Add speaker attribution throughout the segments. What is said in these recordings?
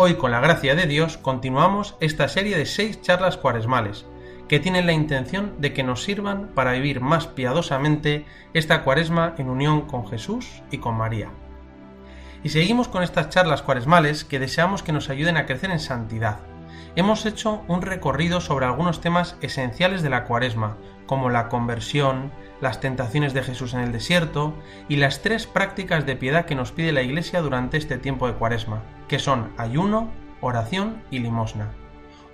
Speaker 1: Hoy, con la gracia de Dios, continuamos esta serie de 6 charlas cuaresmales, que tienen la intención de que nos sirvan para vivir más piadosamente esta cuaresma en unión con Jesús y con María. Y seguimos con estas charlas cuaresmales que deseamos que nos ayuden a crecer en santidad. Hemos hecho un recorrido sobre algunos temas esenciales de la cuaresma, como la conversión, las tentaciones de Jesús en el desierto y las 3 prácticas de piedad que nos pide la Iglesia durante este tiempo de cuaresma, que son ayuno, oración y limosna.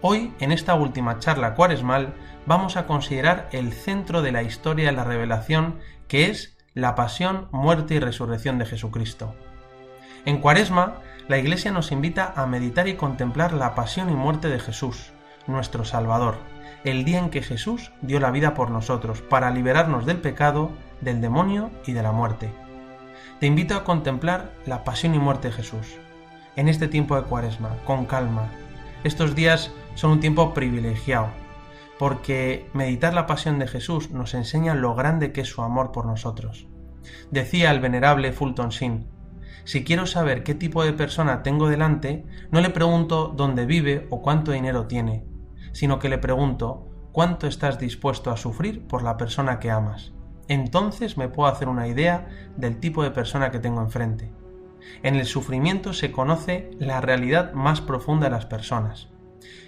Speaker 1: Hoy, en esta última charla cuaresmal, vamos a considerar el centro de la historia de la revelación, que es la pasión, muerte y resurrección de Jesucristo. En cuaresma, la Iglesia nos invita a meditar y contemplar la pasión y muerte de Jesús, nuestro Salvador, el día en que Jesús dio la vida por nosotros, para liberarnos del pecado, del demonio y de la muerte. Te invito a contemplar la pasión y muerte de Jesús, en este tiempo de cuaresma, con calma. Estos días son un tiempo privilegiado, porque meditar la pasión de Jesús nos enseña lo grande que es su amor por nosotros. Decía el venerable Fulton Sheen: si quiero saber qué tipo de persona tengo delante, no le pregunto dónde vive o cuánto dinero tiene, sino que le pregunto cuánto estás dispuesto a sufrir por la persona que amas. Entonces me puedo hacer una idea del tipo de persona que tengo enfrente. En el sufrimiento se conoce la realidad más profunda de las personas.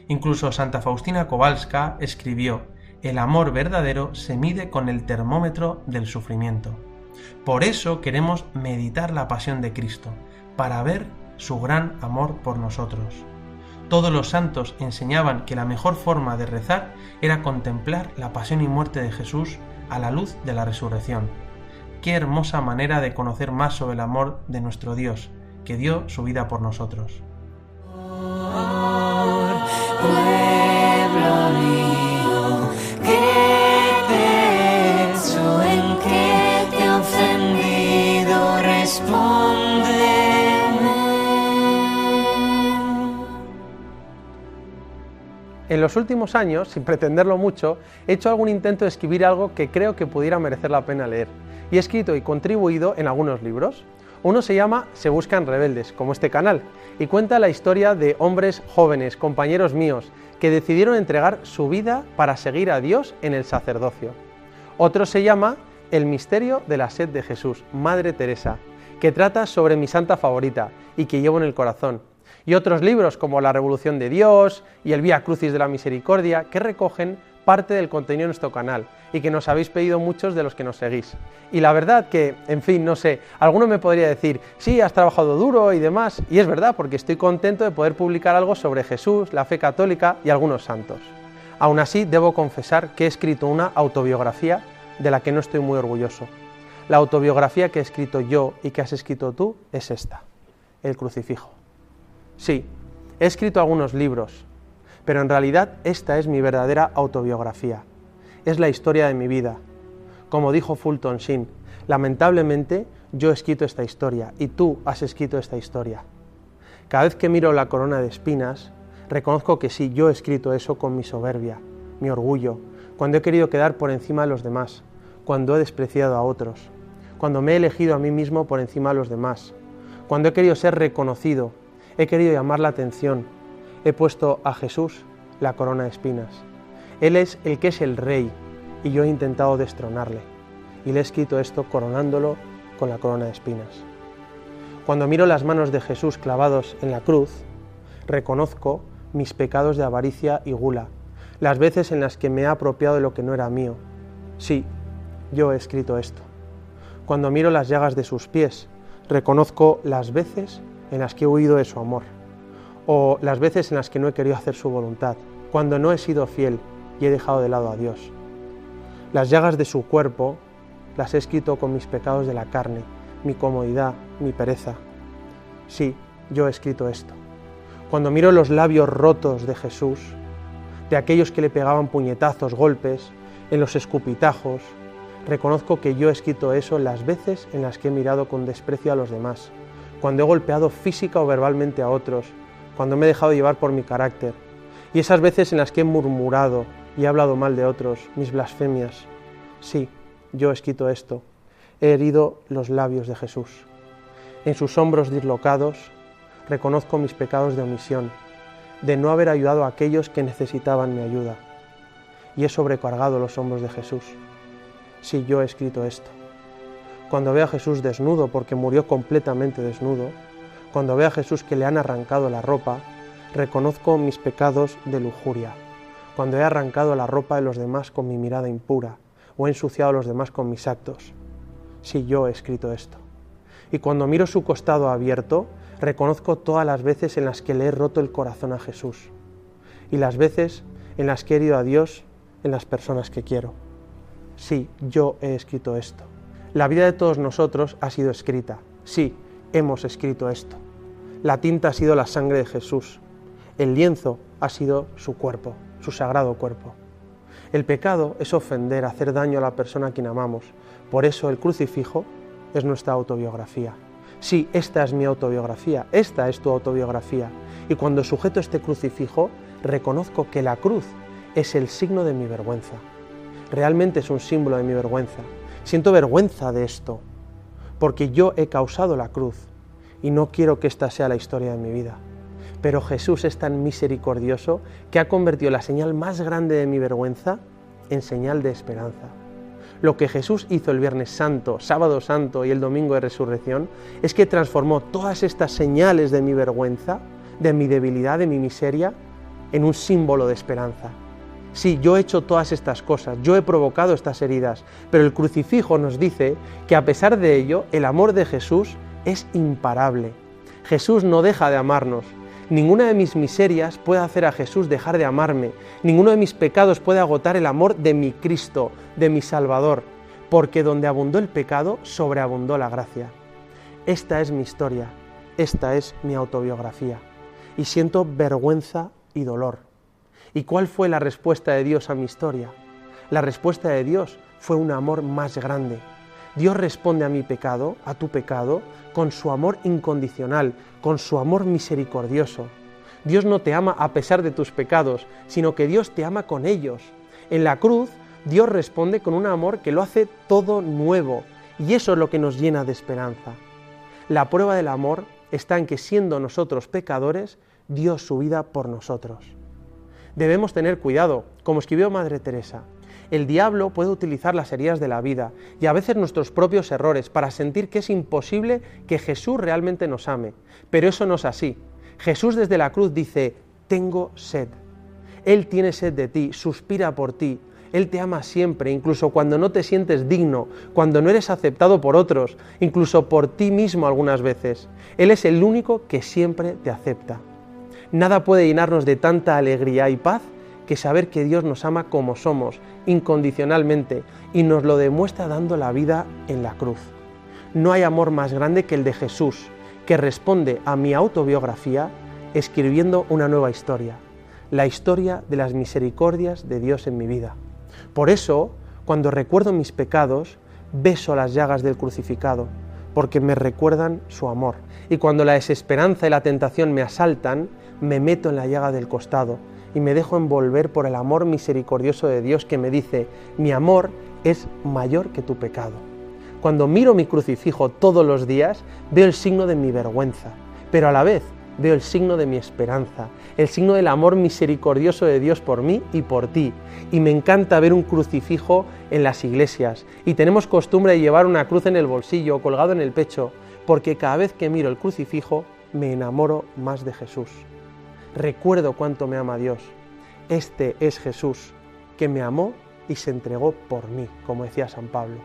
Speaker 1: Incluso Santa Faustina Kowalska escribió: el amor verdadero se mide con el termómetro del sufrimiento. Por eso queremos meditar la pasión de Cristo, para ver su gran amor por nosotros. Todos los santos enseñaban que la mejor forma de rezar era contemplar la pasión y muerte de Jesús a la luz de la resurrección. Qué hermosa manera de conocer más sobre el amor de nuestro Dios, que dio su vida por nosotros.
Speaker 2: Pueblo mío, ¿qué te he hecho? ¿En qué te he ofendido? Respóndeme.
Speaker 3: En los últimos años, sin pretenderlo mucho, he hecho algún intento de escribir algo que creo que pudiera merecer la pena leer, y he escrito y contribuido en algunos libros. Uno se llama Se buscan rebeldes, como este canal, y cuenta la historia de hombres jóvenes, compañeros míos, que decidieron entregar su vida para seguir a Dios en el sacerdocio. Otro se llama El misterio de la sed de Jesús, Madre Teresa, que trata sobre mi santa favorita y que llevo en el corazón. Y otros libros como La Revolución de Dios y El Vía Crucis de la Misericordia, que recogen parte del contenido de nuestro canal y que nos habéis pedido muchos de los que nos seguís. Y la verdad que, en fin, no sé, alguno me podría decir: sí, has trabajado duro y demás, y es verdad, porque estoy contento de poder publicar algo sobre Jesús, la fe católica y algunos santos. Aún así, debo confesar que he escrito una autobiografía de la que no estoy muy orgulloso. La autobiografía que he escrito yo y que has escrito tú es esta: El crucifijo. Sí, he escrito algunos libros, pero en realidad esta es mi verdadera autobiografía. Es la historia de mi vida. Como dijo Fulton Sheen, lamentablemente yo he escrito esta historia y tú has escrito esta historia. Cada vez que miro la corona de espinas, reconozco que sí, yo he escrito eso con mi soberbia, mi orgullo, cuando he querido quedar por encima de los demás, cuando he despreciado a otros, cuando me he elegido a mí mismo por encima de los demás, cuando he querido ser reconocido, he querido llamar la atención, he puesto a Jesús la corona de espinas. Él es el que es el rey y yo he intentado destronarle y le he escrito esto coronándolo con la corona de espinas. Cuando miro las manos de Jesús clavados en la cruz, reconozco mis pecados de avaricia y gula, las veces en las que me he apropiado de lo que no era mío. Sí, yo he escrito esto. Cuando miro las llagas de sus pies, reconozco las veces en las que he huido de su amor, o las veces en las que no he querido hacer su voluntad, cuando no he sido fiel y he dejado de lado a Dios. Las llagas de su cuerpo las he escrito con mis pecados de la carne, mi comodidad, mi pereza. Sí, yo he escrito esto. Cuando miro los labios rotos de Jesús, de aquellos que le pegaban puñetazos, golpes, en los escupitajos, reconozco que yo he escrito eso las veces en las que he mirado con desprecio a los demás, cuando he golpeado física o verbalmente a otros, cuando me he dejado llevar por mi carácter, y esas veces en las que he murmurado y he hablado mal de otros, mis blasfemias. Sí, yo he escrito esto, he herido los labios de Jesús. En sus hombros dislocados, reconozco mis pecados de omisión, de no haber ayudado a aquellos que necesitaban mi ayuda. Y he sobrecargado los hombros de Jesús. Sí, yo he escrito esto. Cuando veo a Jesús desnudo porque murió completamente desnudo, cuando veo a Jesús que le han arrancado la ropa, reconozco mis pecados de lujuria. Cuando he arrancado la ropa de los demás con mi mirada impura, o he ensuciado a los demás con mis actos. Sí, yo he escrito esto. Y cuando miro su costado abierto, reconozco todas las veces en las que le he roto el corazón a Jesús, y las veces en las que he herido a Dios en las personas que quiero. Sí, yo he escrito esto. La vida de todos nosotros ha sido escrita. Sí, hemos escrito esto. La tinta ha sido la sangre de Jesús. El lienzo ha sido su cuerpo, su sagrado cuerpo. El pecado es ofender, hacer daño a la persona a quien amamos. Por eso el crucifijo es nuestra autobiografía. Sí, esta es mi autobiografía, esta es tu autobiografía. Y cuando sujeto este crucifijo, reconozco que la cruz es el signo de mi vergüenza. Realmente es un símbolo de mi vergüenza. Siento vergüenza de esto, porque yo he causado la cruz y no quiero que esta sea la historia de mi vida. Pero Jesús es tan misericordioso que ha convertido la señal más grande de mi vergüenza en señal de esperanza. Lo que Jesús hizo el Viernes Santo, Sábado Santo y el Domingo de Resurrección es que transformó todas estas señales de mi vergüenza, de mi debilidad, de mi miseria, en un símbolo de esperanza. Sí, yo he hecho todas estas cosas, yo he provocado estas heridas, pero el crucifijo nos dice que a pesar de ello, el amor de Jesús es imparable. Jesús no deja de amarnos. Ninguna de mis miserias puede hacer a Jesús dejar de amarme. Ninguno de mis pecados puede agotar el amor de mi Cristo, de mi Salvador, porque donde abundó el pecado, sobreabundó la gracia. Esta es mi historia, esta es mi autobiografía, y siento vergüenza y dolor. ¿Y cuál fue la respuesta de Dios a mi historia? La respuesta de Dios fue un amor más grande. Dios responde a mi pecado, a tu pecado, con su amor incondicional, con su amor misericordioso. Dios no te ama a pesar de tus pecados, sino que Dios te ama con ellos. En la cruz, Dios responde con un amor que lo hace todo nuevo, y eso es lo que nos llena de esperanza. La prueba del amor está en que, siendo nosotros pecadores, dio su vida por nosotros. Debemos tener cuidado, como escribió Madre Teresa. El diablo puede utilizar las heridas de la vida y a veces nuestros propios errores para sentir que es imposible que Jesús realmente nos ame. Pero eso no es así. Jesús desde la cruz dice, tengo sed. Él tiene sed de ti, suspira por ti. Él te ama siempre, incluso cuando no te sientes digno, cuando no eres aceptado por otros, incluso por ti mismo algunas veces. Él es el único que siempre te acepta. Nada puede llenarnos de tanta alegría y paz que saber que Dios nos ama como somos, incondicionalmente, y nos lo demuestra dando la vida en la cruz. No hay amor más grande que el de Jesús, que responde a mi autobiografía escribiendo una nueva historia, la historia de las misericordias de Dios en mi vida. Por eso, cuando recuerdo mis pecados, beso las llagas del crucificado, porque me recuerdan su amor. Y cuando la desesperanza y la tentación me asaltan, me meto en la llaga del costado y me dejo envolver por el amor misericordioso de Dios que me dice, mi amor es mayor que tu pecado. Cuando miro mi crucifijo todos los días, veo el signo de mi vergüenza, pero a la vez veo el signo de mi esperanza, el signo del amor misericordioso de Dios por mí y por ti. Y me encanta ver un crucifijo en las iglesias, y tenemos costumbre de llevar una cruz en el bolsillo o colgado en el pecho, porque cada vez que miro el crucifijo me enamoro más de Jesús. Recuerdo cuánto me ama Dios. Este es Jesús, que me amó y se entregó por mí, como decía San Pablo.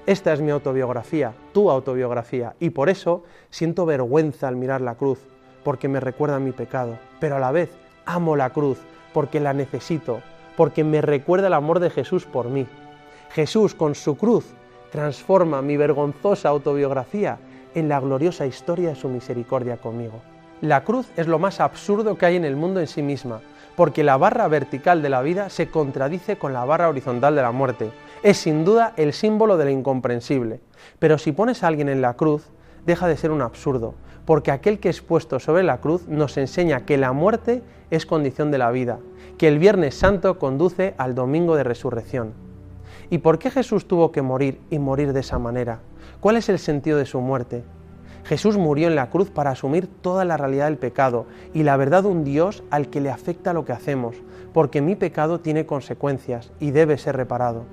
Speaker 3: Esta es mi autobiografía, tu autobiografía, y por eso siento vergüenza al mirar la cruz, porque me recuerda mi pecado, pero a la vez amo la cruz, porque la necesito, porque me recuerda el amor de Jesús por mí. Jesús, con su cruz, transforma mi vergonzosa autobiografía en la gloriosa historia de su misericordia conmigo. La cruz es lo más absurdo que hay en el mundo en sí misma, porque la barra vertical de la vida se contradice con la barra horizontal de la muerte. Es sin duda el símbolo de lo incomprensible. Pero si pones a alguien en la cruz, deja de ser un absurdo, porque aquel que es puesto sobre la cruz nos enseña que la muerte es condición de la vida, que el Viernes Santo conduce al Domingo de Resurrección. ¿Y por qué Jesús tuvo que morir y morir de esa manera? ¿Cuál es el sentido de su muerte? Jesús murió en la cruz para asumir toda la realidad del pecado y la verdad de un Dios al que le afecta lo que hacemos, porque mi pecado tiene consecuencias y debe ser reparado.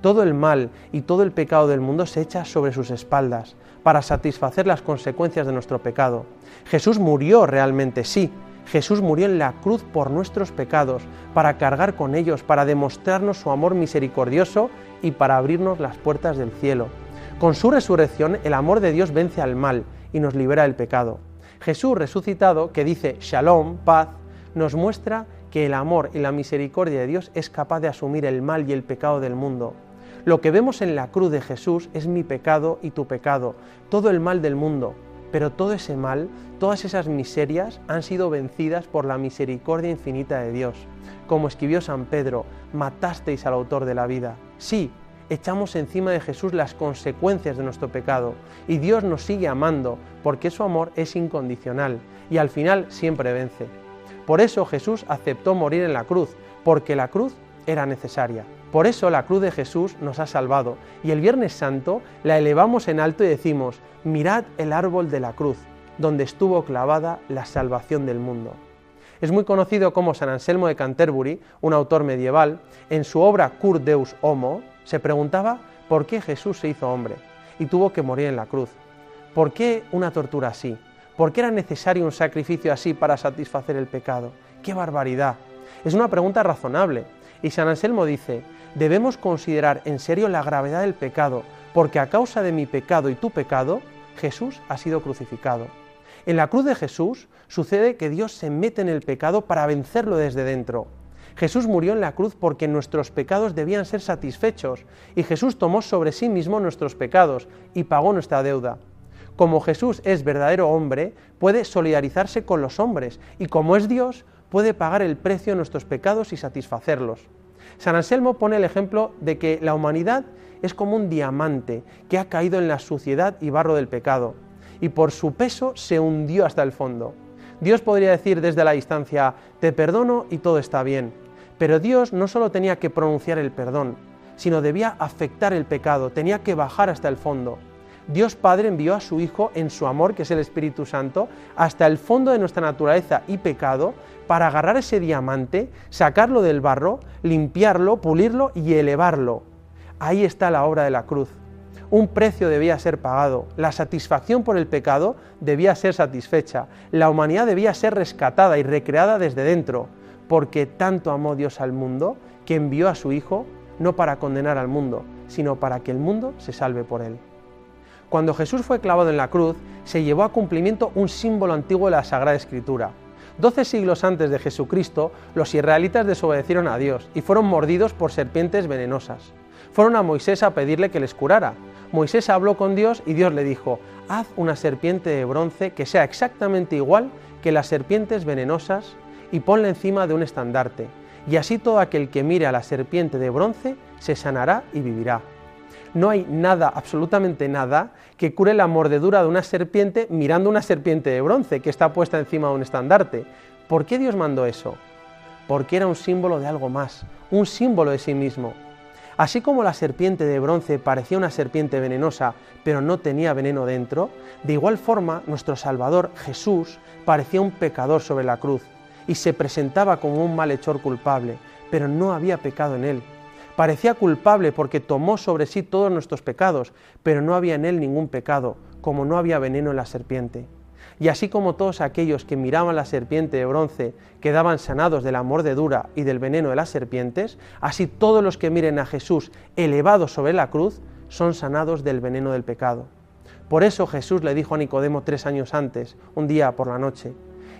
Speaker 3: Todo el mal y todo el pecado del mundo se echa sobre sus espaldas para satisfacer las consecuencias de nuestro pecado. Jesús murió realmente, sí. Jesús murió en la cruz por nuestros pecados, para cargar con ellos, para demostrarnos su amor misericordioso y para abrirnos las puertas del cielo. Con su resurrección, el amor de Dios vence al mal y nos libera del pecado. Jesús resucitado, que dice Shalom, paz, nos muestra que el amor y la misericordia de Dios es capaz de asumir el mal y el pecado del mundo. Lo que vemos en la cruz de Jesús es mi pecado y tu pecado, todo el mal del mundo, pero todo ese mal, todas esas miserias han sido vencidas por la misericordia infinita de Dios. Como escribió San Pedro, matasteis al autor de la vida. Sí, echamos encima de Jesús las consecuencias de nuestro pecado y Dios nos sigue amando porque su amor es incondicional y al final siempre vence. Por eso Jesús aceptó morir en la cruz, porque la cruz era necesaria. Por eso la cruz de Jesús nos ha salvado y el Viernes Santo la elevamos en alto y decimos: mirad el árbol de la cruz, donde estuvo clavada la salvación del mundo. Es muy conocido como San Anselmo de Canterbury, un autor medieval, en su obra Cur Deus Homo, se preguntaba por qué Jesús se hizo hombre y tuvo que morir en la cruz. ¿Por qué una tortura así? ¿Por qué era necesario un sacrificio así para satisfacer el pecado? ¡Qué barbaridad! Es una pregunta razonable. Y San Anselmo dice: debemos considerar en serio la gravedad del pecado, porque a causa de mi pecado y tu pecado, Jesús ha sido crucificado. En la cruz de Jesús sucede que Dios se mete en el pecado para vencerlo desde dentro. Jesús murió en la cruz porque nuestros pecados debían ser satisfechos, y Jesús tomó sobre sí mismo nuestros pecados y pagó nuestra deuda. Como Jesús es verdadero hombre, puede solidarizarse con los hombres, y como es Dios, puede pagar el precio de nuestros pecados y satisfacerlos. San Anselmo pone el ejemplo de que la humanidad es como un diamante que ha caído en la suciedad y barro del pecado, y por su peso se hundió hasta el fondo. Dios podría decir desde la distancia: te perdono y todo está bien, pero Dios no solo tenía que pronunciar el perdón, sino debía afectar el pecado, tenía que bajar hasta el fondo. Dios Padre envió a su Hijo en su amor, que es el Espíritu Santo, hasta el fondo de nuestra naturaleza y pecado, para agarrar ese diamante, sacarlo del barro, limpiarlo, pulirlo y elevarlo. Ahí está la obra de la cruz. Un precio debía ser pagado, la satisfacción por el pecado debía ser satisfecha, la humanidad debía ser rescatada y recreada desde dentro, porque tanto amó Dios al mundo que envió a su Hijo no para condenar al mundo, sino para que el mundo se salve por él. Cuando Jesús fue clavado en la cruz, se llevó a cumplimiento un símbolo antiguo de la Sagrada Escritura. 12 siglos antes de Jesucristo, los israelitas desobedecieron a Dios y fueron mordidos por serpientes venenosas. Fueron a Moisés a pedirle que les curara. Moisés habló con Dios y Dios le dijo: haz una serpiente de bronce que sea exactamente igual que las serpientes venenosas y ponla encima de un estandarte, y así todo aquel que mire a la serpiente de bronce se sanará y vivirá. No hay nada, absolutamente nada, que cure la mordedura de una serpiente mirando una serpiente de bronce que está puesta encima de un estandarte. ¿Por qué Dios mandó eso? Porque era un símbolo de algo más, un símbolo de sí mismo. Así como la serpiente de bronce parecía una serpiente venenosa, pero no tenía veneno dentro, de igual forma nuestro Salvador, Jesús, parecía un pecador sobre la cruz y se presentaba como un malhechor culpable, pero no había pecado en él. Parecía culpable porque tomó sobre sí todos nuestros pecados, pero no había en él ningún pecado, como no había veneno en la serpiente. Y así como todos aquellos que miraban la serpiente de bronce quedaban sanados de la mordedura y del veneno de las serpientes, así todos los que miren a Jesús elevado sobre la cruz son sanados del veneno del pecado. Por eso Jesús le dijo a Nicodemo 3 años antes, un día por la noche: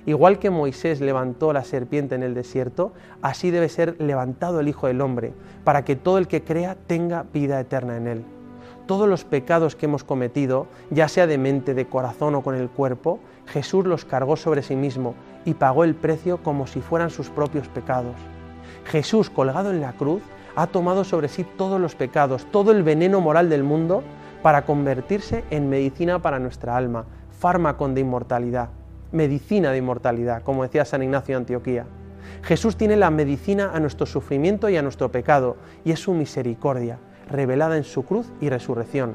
Speaker 3: igual que Moisés levantó la serpiente en el desierto, así debe ser levantado el Hijo del Hombre, para que todo el que crea tenga vida eterna en él. Todos los pecados que hemos cometido, ya sea de mente, de corazón o con el cuerpo, Jesús los cargó sobre sí mismo y pagó el precio como si fueran sus propios pecados. Jesús, colgado en la cruz, ha tomado sobre sí todos los pecados, todo el veneno moral del mundo, para convertirse en medicina para nuestra alma, fármaco de inmortalidad. Medicina de inmortalidad, como decía San Ignacio de Antioquía. Jesús tiene la medicina a nuestro sufrimiento y a nuestro pecado, y es su misericordia, revelada en su cruz y resurrección.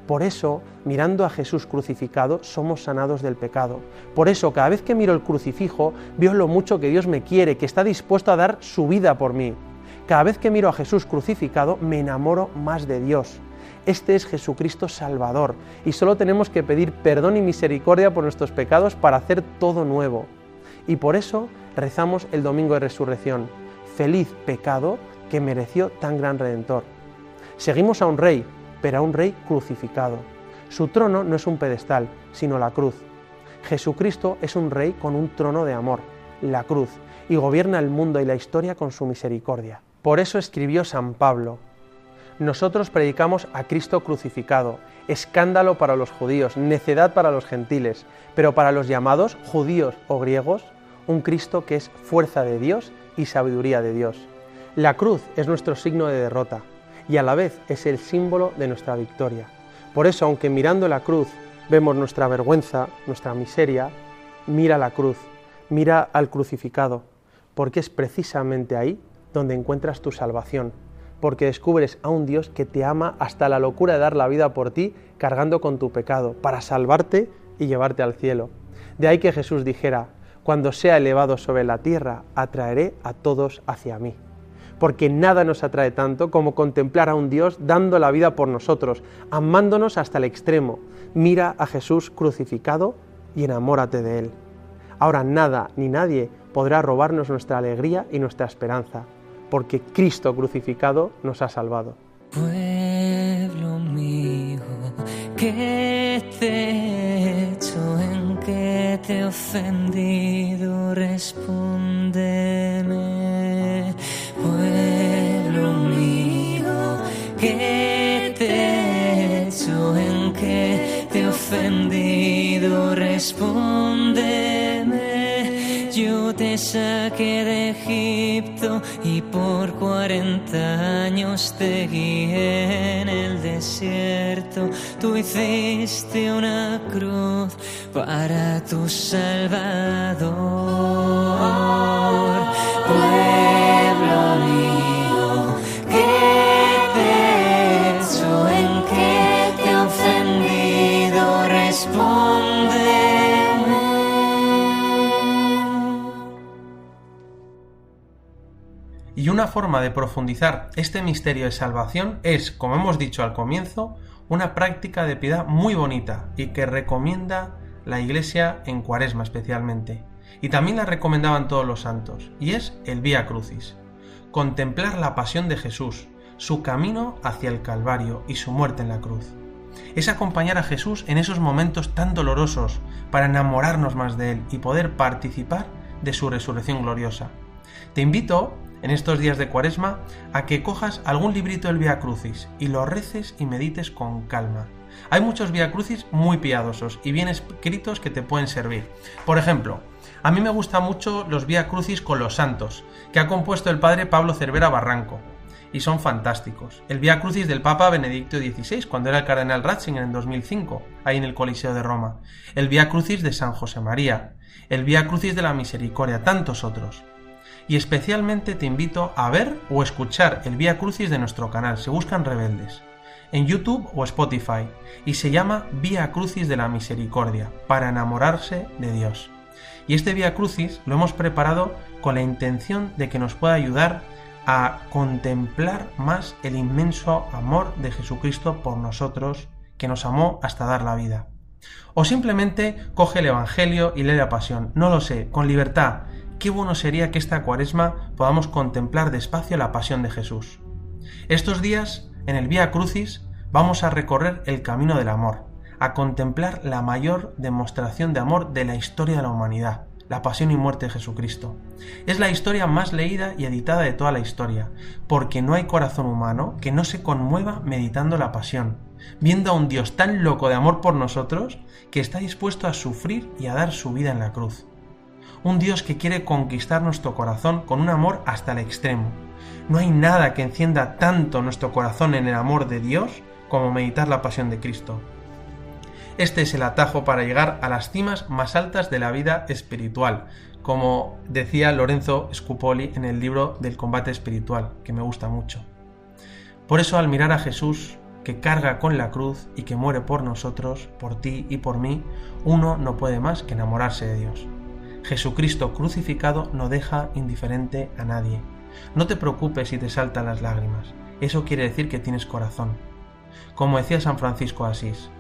Speaker 3: Por eso, mirando a Jesús crucificado, somos sanados del pecado. Por eso, cada vez que miro el crucifijo, veo lo mucho que Dios me quiere, que está dispuesto a dar su vida por mí. Cada vez que miro a Jesús crucificado, me enamoro más de Dios. Este es Jesucristo Salvador, y solo tenemos que pedir perdón y misericordia por nuestros pecados para hacer todo nuevo. Y por eso rezamos el Domingo de Resurrección. Feliz pecado que mereció tan gran Redentor. Seguimos a un rey, pero a un rey crucificado. Su trono no es un pedestal, sino la cruz. Jesucristo es un rey con un trono de amor, la cruz, y gobierna el mundo y la historia con su misericordia. Por eso escribió San Pablo: nosotros predicamos a Cristo crucificado, escándalo para los judíos, necedad para los gentiles, pero para los llamados, judíos o griegos, un Cristo que es fuerza de Dios y sabiduría de Dios. La cruz es nuestro signo de derrota y a la vez es el símbolo de nuestra victoria. Por eso, aunque mirando la cruz vemos nuestra vergüenza, nuestra miseria, mira la cruz, mira al crucificado, porque es precisamente ahí donde encuentras tu salvación, porque descubres a un Dios que te ama hasta la locura de dar la vida por ti, cargando con tu pecado, para salvarte y llevarte al cielo. De ahí que Jesús dijera: cuando sea elevado sobre la tierra, atraeré a todos hacia mí. Porque nada nos atrae tanto como contemplar a un Dios dando la vida por nosotros, amándonos hasta el extremo. Mira a Jesús crucificado y enamórate de Él. Ahora nada ni nadie podrá robarnos nuestra alegría y nuestra esperanza, porque Cristo crucificado nos ha salvado.
Speaker 2: Pueblo mío, ¿qué te he hecho? ¿En qué te he ofendido? Respóndeme. Pueblo mío, ¿qué te he hecho? ¿En qué te he ofendido? Respóndeme. Yo te saqué de Egipto y por 40 años te guié en el desierto. Tú hiciste una cruz para tu Salvador. Pueblo mío, ¿qué te he hecho? ¿En qué te he ofendido? Respóndeme.
Speaker 1: Y una forma de profundizar este misterio de salvación es, como hemos dicho al comienzo, una práctica de piedad muy bonita y que recomienda la Iglesia en Cuaresma especialmente. Y también la recomendaban todos los santos, y es el Vía Crucis. Contemplar la pasión de Jesús, su camino hacia el Calvario y su muerte en la cruz. Es acompañar a Jesús en esos momentos tan dolorosos para enamorarnos más de Él y poder participar de su resurrección gloriosa. Te invito, en estos días de Cuaresma, a que cojas algún librito del Vía Crucis y lo reces y medites con calma. Hay muchos Vía Crucis muy piadosos y bien escritos que te pueden servir. Por ejemplo, a mí me gustan mucho los Vía Crucis con los santos, que ha compuesto el padre Pablo Cervera Barranco, y son fantásticos. El Vía Crucis del Papa Benedicto XVI, cuando era el cardenal Ratzinger en 2005, ahí en el Coliseo de Roma. El Vía Crucis de San José María. El Vía Crucis de la Misericordia, tantos otros. Y especialmente te invito a ver o escuchar el Vía Crucis de nuestro canal, se buscan Rebeldes, en YouTube o Spotify, y se llama Vía Crucis de la Misericordia, para enamorarse de Dios. Y este Vía Crucis lo hemos preparado con la intención de que nos pueda ayudar a contemplar más el inmenso amor de Jesucristo por nosotros, que nos amó hasta dar la vida. O simplemente coge el Evangelio y lee la Pasión, no lo sé, con libertad. Qué bueno sería que esta Cuaresma podamos contemplar despacio la Pasión de Jesús. Estos días, en el Vía Crucis, vamos a recorrer el camino del amor, a contemplar la mayor demostración de amor de la historia de la humanidad, la pasión y muerte de Jesucristo. Es la historia más leída y editada de toda la historia, porque no hay corazón humano que no se conmueva meditando la pasión, viendo a un Dios tan loco de amor por nosotros que está dispuesto a sufrir y a dar su vida en la cruz. Un Dios que quiere conquistar nuestro corazón con un amor hasta el extremo. No hay nada que encienda tanto nuestro corazón en el amor de Dios como meditar la pasión de Cristo. Este es el atajo para llegar a las cimas más altas de la vida espiritual, como decía Lorenzo Scupoli en el libro del combate espiritual, que me gusta mucho. Por eso, al mirar a Jesús, que carga con la cruz y que muere por nosotros, por ti y por mí, uno no puede más que enamorarse de Dios. Jesucristo crucificado no deja indiferente a nadie. No te preocupes si te saltan las lágrimas, eso quiere decir que tienes corazón. Como decía San Francisco de Asís,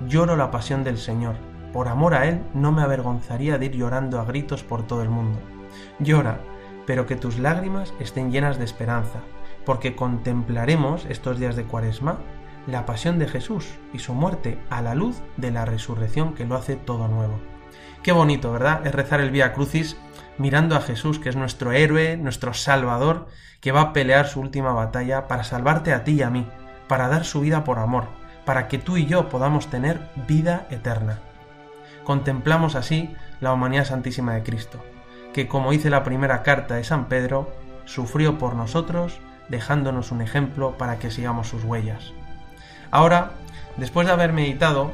Speaker 1: lloro la pasión del Señor, por amor a Él no me avergonzaría de ir llorando a gritos por todo el mundo. Llora, pero que tus lágrimas estén llenas de esperanza, porque contemplaremos estos días de Cuaresma la pasión de Jesús y su muerte a la luz de la resurrección que lo hace todo nuevo. Qué bonito, ¿verdad? Es rezar el Vía Crucis mirando a Jesús, que es nuestro héroe, nuestro Salvador, que va a pelear su última batalla para salvarte a ti y a mí, para dar su vida por amor, para que tú y yo podamos tener vida eterna. Contemplamos así la humanidad santísima de Cristo, que como dice la primera carta de San Pedro, sufrió por nosotros, dejándonos un ejemplo para que sigamos sus huellas. Ahora, después de haber meditado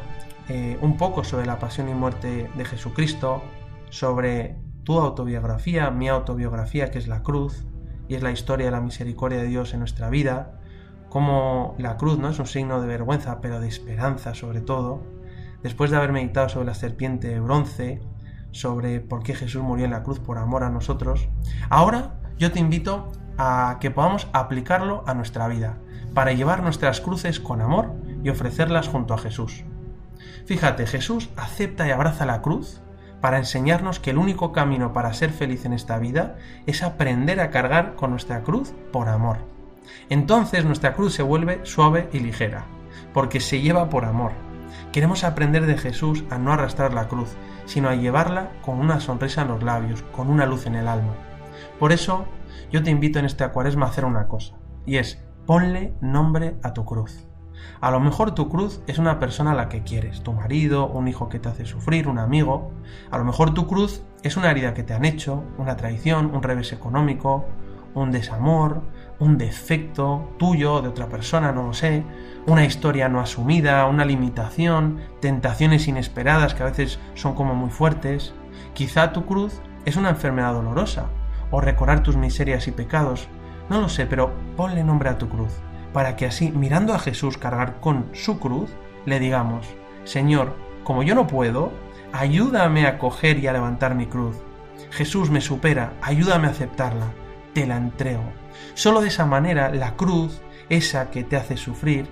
Speaker 1: un poco sobre la pasión y muerte de Jesucristo, sobre tu autobiografía, mi autobiografía, que es la cruz, y es la historia de la misericordia de Dios en nuestra vida, como la cruz no es un signo de vergüenza, pero de esperanza sobre todo, después de haber meditado sobre la serpiente de bronce, sobre por qué Jesús murió en la cruz por amor a nosotros, ahora yo te invito a que podamos aplicarlo a nuestra vida, para llevar nuestras cruces con amor y ofrecerlas junto a Jesús. Fíjate, Jesús acepta y abraza la cruz para enseñarnos que el único camino para ser feliz en esta vida es aprender a cargar con nuestra cruz por amor. Entonces nuestra cruz se vuelve suave y ligera, porque se lleva por amor. Queremos aprender de Jesús a no arrastrar la cruz, sino a llevarla con una sonrisa en los labios, con una luz en el alma. Por eso, yo te invito en esta Cuaresma a hacer una cosa, y es, ponle nombre a tu cruz. A lo mejor tu cruz es una persona a la que quieres, tu marido, un hijo que te hace sufrir, un amigo. A lo mejor tu cruz es una herida que te han hecho, una traición, un revés económico, un desamor, un defecto tuyo o de otra persona, no lo sé, una historia no asumida, una limitación, tentaciones inesperadas que a veces son como muy fuertes. Quizá tu cruz es una enfermedad dolorosa, o recordar tus miserias y pecados, no lo sé, pero ponle nombre a tu cruz, para que así, mirando a Jesús cargar con su cruz, le digamos, Señor, como yo no puedo, ayúdame a coger y a levantar mi cruz. Jesús me supera, ayúdame a aceptarla, te la entrego. Solo de esa manera la cruz, esa que te hace sufrir,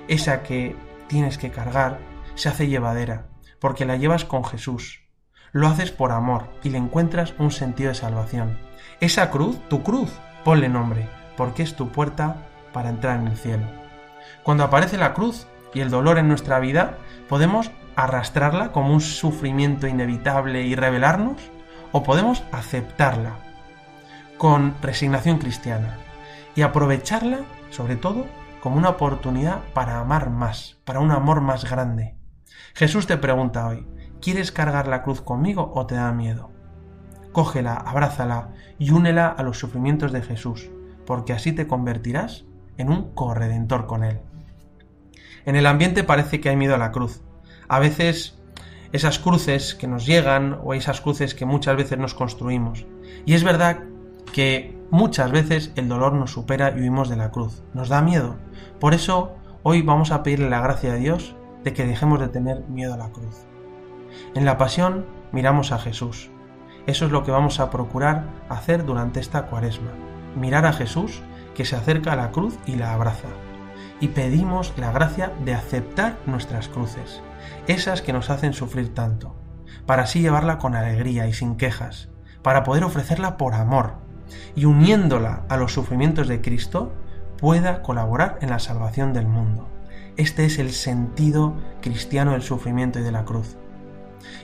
Speaker 1: esa que tienes que cargar, se hace llevadera, porque la llevas con Jesús. Lo haces por amor y le encuentras un sentido de salvación. Esa cruz, tu cruz, ponle nombre, porque es tu puerta para entrar en el cielo. Cuando aparece la cruz y el dolor en nuestra vida, podemos arrastrarla como un sufrimiento inevitable y rebelarnos, o podemos aceptarla con resignación cristiana y aprovecharla, sobre todo, como una oportunidad para amar más, para un amor más grande. Jesús te pregunta hoy, ¿quieres cargar la cruz conmigo o te da miedo? Cógela, abrázala y únela a los sufrimientos de Jesús, porque así te convertirás en un corredentor con Él. En el ambiente parece que hay miedo a la cruz. A veces esas cruces que nos llegan o esas cruces que muchas veces nos construimos. Y es verdad que muchas veces el dolor nos supera y huimos de la cruz. Nos da miedo. Por eso hoy vamos a pedirle la gracia de Dios de que dejemos de tener miedo a la cruz. En la pasión miramos a Jesús. Eso es lo que vamos a procurar hacer durante esta Cuaresma. Mirar a Jesús que se acerca a la cruz y la abraza. Y pedimos la gracia de aceptar nuestras cruces, esas que nos hacen sufrir tanto, para así llevarla con alegría y sin quejas, para poder ofrecerla por amor, y uniéndola a los sufrimientos de Cristo, pueda colaborar en la salvación del mundo. Este es el sentido cristiano del sufrimiento y de la cruz.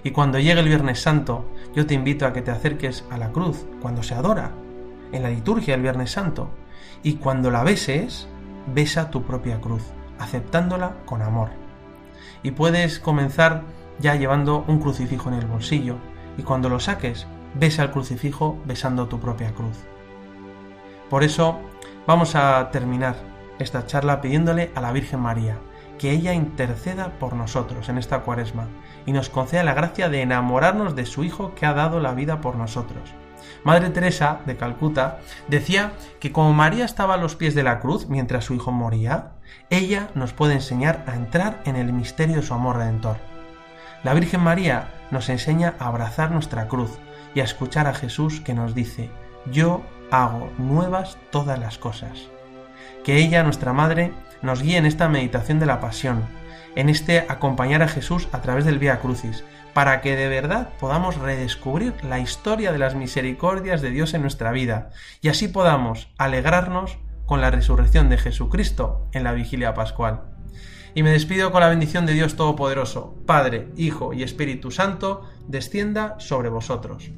Speaker 1: Y cuando llegue el Viernes Santo, yo te invito a que te acerques a la cruz, cuando se adora, en la liturgia del Viernes Santo, y cuando la beses, besa tu propia cruz, aceptándola con amor. Y puedes comenzar ya llevando un crucifijo en el bolsillo, y cuando lo saques, besa el crucifijo besando tu propia cruz. Por eso vamos a terminar esta charla pidiéndole a la Virgen María que ella interceda por nosotros en esta Cuaresma y nos conceda la gracia de enamorarnos de su Hijo que ha dado la vida por nosotros. Madre Teresa de Calcuta decía que como María estaba a los pies de la cruz mientras su hijo moría, ella nos puede enseñar a entrar en el misterio de su amor redentor. La Virgen María nos enseña a abrazar nuestra cruz y a escuchar a Jesús que nos dice: yo hago nuevas todas las cosas. Que ella, nuestra Madre, nos guíe en esta meditación de la Pasión, en este acompañar a Jesús a través del Vía Crucis, para que de verdad podamos redescubrir la historia de las misericordias de Dios en nuestra vida y así podamos alegrarnos con la resurrección de Jesucristo en la vigilia pascual. Y me despido con la bendición de Dios Todopoderoso, Padre, Hijo y Espíritu Santo, descienda sobre vosotros.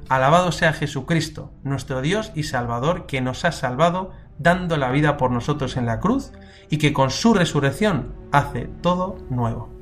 Speaker 1: Alabado sea Jesucristo, nuestro Dios y Salvador, que nos ha salvado dando la vida por nosotros en la cruz y que con su resurrección hace todo nuevo.